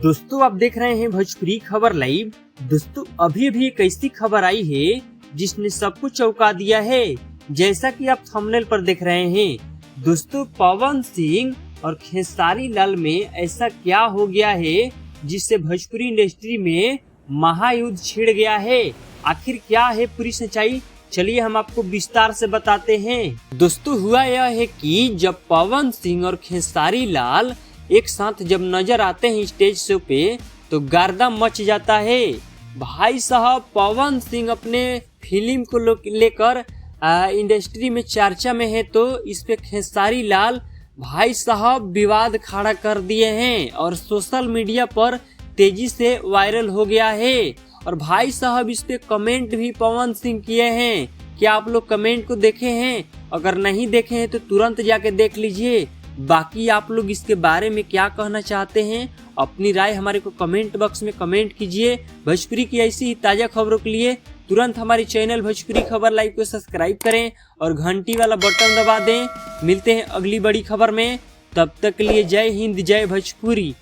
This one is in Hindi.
दोस्तों आप देख रहे हैं भोजपुरी खबर लाइव। दोस्तों अभी अभी एक ऐसी खबर आई है जिसने सबको चौंका दिया है, जैसा कि आप थंबनेल पर देख रहे हैं। दोस्तों पवन सिंह और खेसारी लाल में ऐसा क्या हो गया है जिससे भोजपुरी इंडस्ट्री में महायुद्ध छिड़ गया है। आखिर क्या है पूरी सच्चाई, चलिए हम आपको विस्तार से बताते हैं। दोस्तों हुआ यह है कि जब पवन सिंह और खेसारी लाल एक साथ जब नजर आते हैं स्टेज शो पे तो गर्दा मच जाता है। भाई साहब पवन सिंह अपने फिल्म को लेकर इंडस्ट्री में चर्चा में है, तो इस पे खेसारी लाल भाई साहब विवाद खड़ा कर दिए हैं और सोशल मीडिया पर तेजी से वायरल हो गया है। और भाई साहब इस पे कमेंट भी पवन सिंह किए हैं। क्या आप लोग कमेंट को देखे हैं? अगर नहीं देखे हैं तो तुरंत जाके देख लीजिए। बाकी आप लोग इसके बारे में क्या कहना चाहते हैं, अपनी राय हमारे को कमेंट बॉक्स में कमेंट कीजिए। भोजपुरी की ऐसी ही ताजा खबरों के लिए तुरंत हमारे चैनल भोजपुरी खबर लाइव को सब्सक्राइब करें और घंटी वाला बटन दबा दें। मिलते हैं अगली बड़ी खबर में, तब तक के लिए जय हिंद जय भोजपुरी।